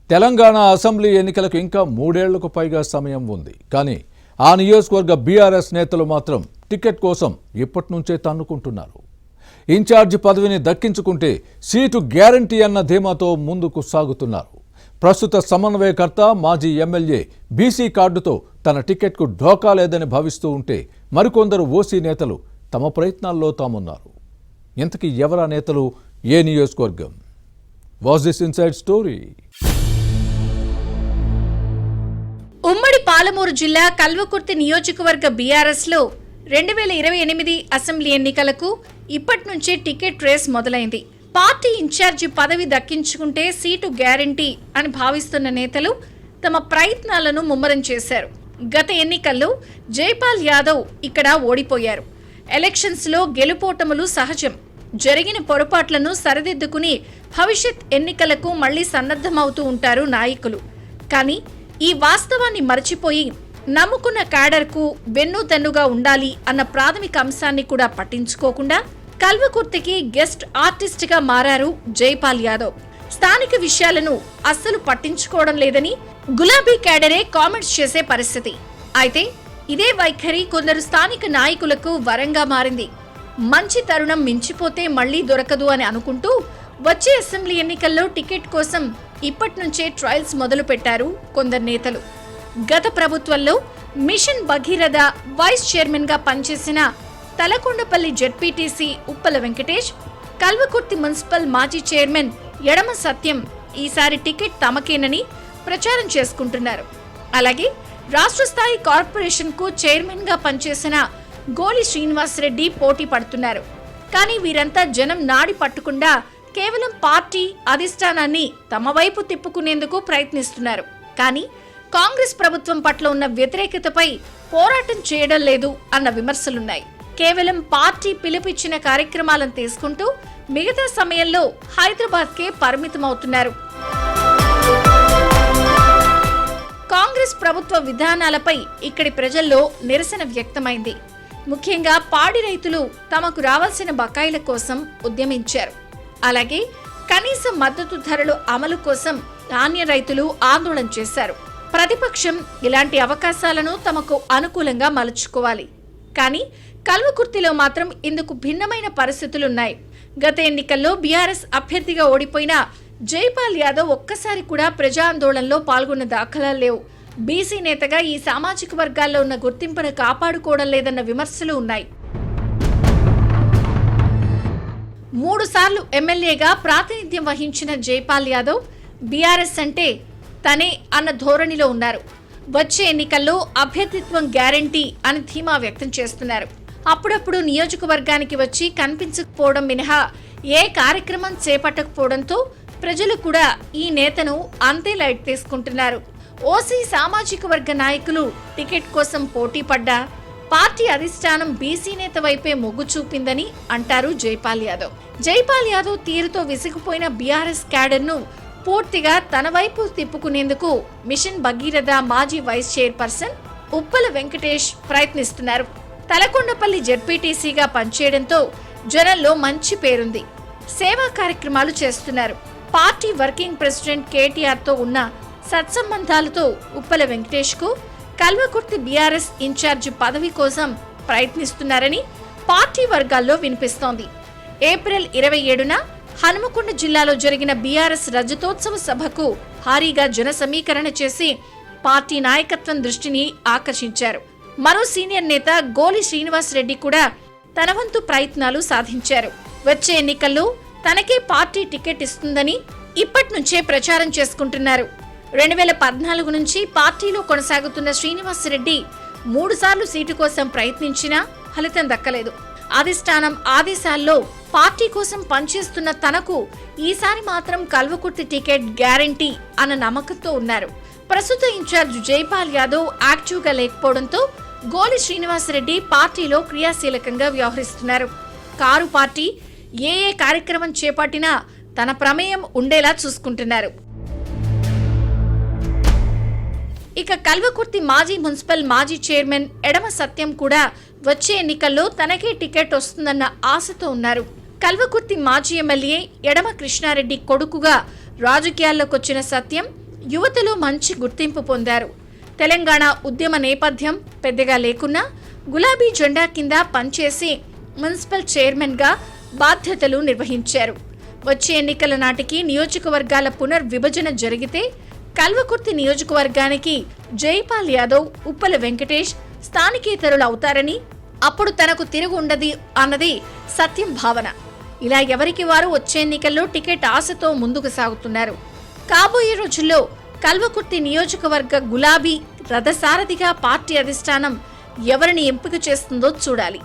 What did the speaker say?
Telangana assembly ఎన్నికలకు ఇంకా 3 ఏళ్లకు పైగా సమయం ఉంది. కానీ ఆ నియోజకవర్గ బీఆర్ఎస్ నేతలు మాత్రం టికెట్ కోసం ఇప్పటి నుంచే తన్నుకుంటున్నారు. ఇన్ఛార్జి పదవిని దక్కించుకుంటే సీటు గ్యారంటీ అన్న ధీమాతో ముందుకు సాగుతున్నారు. ప్రస్తుత సమన్వయకర్త మాజీ ఎమ్మెల్యే బీసీ కార్డుతో తన టికెట్కు ఢోకా లేదని భావిస్తూ ఉంటే మరికొందరు ఓసీ నేతలు తమ ప్రయత్నాల్లో తామున్నారు. ఇంతకీ ఎవరా నేతలు, ఏ నియోజకవర్గం? Was this inside story? ఉమ్మడి పాలమూరు జిల్లా కల్వకుర్తి నియోజకవర్గ బీఆర్ఎస్లో 2028 అసెంబ్లీ ఎన్నికలకు ఇప్పటి నుంచే టికెట్ రేస్ మొదలైంది. పార్టీ ఇన్ఛార్జి పదవి దక్కించుకుంటే సీటు గ్యారంటీ అని భావిస్తున్న నేతలు తమ ప్రయత్నాలను ముమ్మరం చేశారు. గత ఎన్నికల్లో జైపాల్ యాదవ్ ఇక్కడ ఓడిపోయారు. ఎలక్షన్స్లో గెలుపోటములు సహజం. జరిగిన పొరపాట్లను సరిదిద్దుకుని భవిష్యత్ ఎన్నికలకు మళ్లీ సన్నద్ధమవుతూ ఉంటారు నాయకులు. కానీ ఈ వాస్తవాన్ని మరచిపోయి నమ్ముకున్న క్యాడర్కు వెన్నుదన్నుగా ఉండాలి అన్న ప్రాథమిక అంశాన్ని కూడా పట్టించుకోకుండా కల్వకుర్తికి గెస్ట్ ఆర్టిస్ట్గా మారారు జైపాల్ యాదవ్. స్థానిక విషయాలను అస్సలు పట్టించుకోవడం లేదని గులాబీ క్యాడరే కామెంట్స్ చేసే పరిస్థితి. అయితే ఇదే వైఖరి కొందరు స్థానిక నాయకులకు వరంగా మారింది. మంచి తరుణం మించిపోతే మళ్లీ దొరకదు అని అనుకుంటూ వచ్చే అసెంబ్లీ ఎన్నికల్లో టికెట్ కోసం ఇప్పటి నుంచే ట్రయల్స్ మొదలు పెట్టారు కొందరు నేతలు. గత ప్రభుత్వంలో మిషన్ భగీరథ వైస్ చైర్మన్ గా పనిచేసిన తలకొండపల్లి జెడ్పీటీసీ ఉప్పల వెంకటేష్, కల్వకుర్తి మున్సిపల్ మాజీ చైర్మన్ ఎడమ సత్యం ఈసారి టికెట్ తమకేనని ప్రచారం చేసుకుంటున్నారు. అలాగే రాష్ట్ర స్థాయి కార్పొరేషన్ కు చైర్మన్ గా పనిచేసిన గోలి శ్రీనివాసరెడ్డి పోటీ పడుతున్నారు. కానీ వీరంతా జనం నాడి పట్టకుండా కేవలం పార్టీ అధిష్టానాన్ని తమ వైపు తిప్పుకునేందుకు ప్రయత్నిస్తున్నారు. కానీ కాంగ్రెస్ ప్రభుత్వం పట్ల ఉన్న వ్యతిరేకతపై పోరాటం చేయడం లేదు అన్న విమర్శలున్నాయి. కేవలం పార్టీ పిలుపిచ్చిన కార్యక్రమాలను తీసుకుంటూ మిగతా సమయంలో హైదరాబాద్కే పరిమితమవుతున్నారు. కాంగ్రెస్ ప్రభుత్వ విధానాలపై ఇక్కడి ప్రజల్లో నిరసన వ్యక్తమైంది. ముఖ్యంగా పాడి రైతులు తమకు రావాల్సిన బకాయిల కోసం ఉద్యమించారు. అలాగే కనీస మద్దతు ధరలు అమలు కోసం ధాన్య రైతులు ఆందోళన చేశారు. ప్రతిపక్షం ఇలాంటి అవకాశాలను తమకు అనుకూలంగా మలుచుకోవాలి. కానీ కల్వకుర్తిలో మాత్రం ఇందుకు భిన్నమైన పరిస్థితులున్నాయి. గత ఎన్నికల్లో బీఆర్ఎస్ అభ్యర్థిగా ఓడిపోయిన జైపాల్ యాదవ్ ఒక్కసారి కూడా ప్రజా ఆందోళనలో పాల్గొన్న దాఖలాలు లేవు. బీసీ నేతగా ఈ సామాజిక వర్గాల్లో ఉన్న గుర్తింపును కాపాడుకోవడం లేదన్న విమర్శలు ఉన్నాయి. 3 సార్లు ఎమ్మెల్యేగా ప్రాతినిధ్యం వహించిన జైపాల్ యాదవ్ బీఆర్ఎస్ అంటే తనే అన్న ధోరణిలో ఉన్నారు. వచ్చే ఎన్నికల్లో అభ్యర్థిత్వం గ్యారంటీ అని ధీమా వ్యక్తం చేస్తున్నారు. అప్పుడప్పుడు నియోజకవర్గానికి వచ్చి కనిపించకపోవడం మినహా ఏ కార్యక్రమం చేపట్టకపోవడంతో ప్రజలు కూడా ఈ నేతను అంతే లైట్ తీసుకుంటున్నారు. ఓసీ సామాజిక వర్గ నాయకులు టికెట్ కోసం పోటీ పడ్డా పార్టీ అధిష్టానం బీసీ నేత వైపే మొగ్గు చూపిందని అంటారు జైపాల్ యాదవ్. జైపాల్ యాదవ్ తీరుతో విసిగిపోయిన బీఆర్ఎస్ క్యాడర్ను పూర్తిగా తన వైపు తిప్పుకునేందుకు మిషన్ భగీరథ మాజీ వైస్ చైర్పర్సన్ ఉప్పల వెంకటేష్ ప్రయత్నిస్తున్నారు. తలకొండపల్లి జెడ్పీటీసీగా పనిచేయడంతో జనంలో మంచి పేరుంది. సేవా కార్యక్రమాలు చేస్తున్నారు. పార్టీ వర్కింగ్ ప్రెసిడెంట్ కేటీఆర్తో ఉన్న సత్సంబంధాలతో ఉప్పల వెంకటేష్ కు కల్వకుర్తి బీఆర్ఎస్ ఇన్ఛార్జి పదవి కోసం ప్రయత్నిస్తున్నారని పార్టీ వర్గాల్లో వినిపిస్తోంది. ఏప్రిల్ 27న హనుమకొండ జిల్లాలో జరిగిన బీఆర్ఎస్ రజతోత్సవ సభకు భారీగా జన సమీకరణ చేసి పార్టీ నాయకత్వం దృష్టిని ఆకర్షించారు. మరో సీనియర్ నేత గోలి శ్రీనివాసరెడ్డి కూడా తన వంతు ప్రయత్నాలు సాధించారు. వచ్చే ఎన్నికల్లో తనకే పార్టీ టికెట్ ఇస్తుందని ఇప్పటి నుంచే ప్రచారం చేసుకుంటున్నారు. 2014 నుంచి పార్టీలో కొనసాగుతున్న శ్రీనివాసరెడ్డి 3 సార్లు సీటు కోసం ప్రయత్నించినా ఫలితం దక్కలేదు. అధిష్టానం ఆదేశాల్లో పార్టీ కోసం పనిచేస్తున్న తనకు ఈసారి మాత్రం కల్వకుర్తి టికెట్ గ్యారంటీ అన్న నమ్మకంతో ఉన్నారు. ప్రస్తుత ఇన్ఛార్జ్ జైపాల్ యాదవ్ యాక్టివ్గా లేకపోవడంతో గోలి శ్రీనివాసరెడ్డి పార్టీలో క్రియాశీలకంగా వ్యవహరిస్తున్నారు. కారు పార్టీ ఏ కార్యక్రమం చేపట్టినా తన ప్రమేయం ఉండేలా చూసుకుంటున్నారు. ఇక కల్వకుర్తి మాజీ మున్సిపల్ మాజీ చైర్మన్ ఎడమ సత్యం కూడా వచ్చే ఎన్నికల్లో తనకే టికెట్ వస్తుందన్న ఆశతో ఉన్నారు. కల్వకుర్తి మాజీ ఎమ్మెల్యే ఎడమ కృష్ణారెడ్డి కొడుకుగా రాజకీయాల్లోకి వచ్చిన సత్యం యువతలో మంచి గుర్తింపు పొందారు. తెలంగాణ ఉద్యమ నేపథ్యం పెద్దగా లేకున్నా గులాబీ జెండా కింద పనిచేసి మున్సిపల్ చైర్మన్గా బాధ్యతలు నిర్వహించారు. వచ్చే ఎన్నికల నాటికి నియోజకవర్గాల పునర్విభజన జరిగితే కల్వకుర్తి నియోజకవర్గానికి జైపాల్ యాదవ్, ఉప్పల వెంకటేష్ స్థానికేతరులు అవుతారని, అప్పుడు తనకు తిరుగు ఉండదు అన్నది సత్యం భావన. ఇలా ఎవరికి వారు వచ్చే ఎన్నికల్లో టికెట్ ఆశతో ముందుకు సాగుతున్నారు. కాబోయే రోజుల్లో కల్వకుర్తి నియోజకవర్గ గులాబీ రథసారథిగా పార్టీ అధిష్టానం ఎవరిని ఎంపిక చేస్తుందో చూడాలి.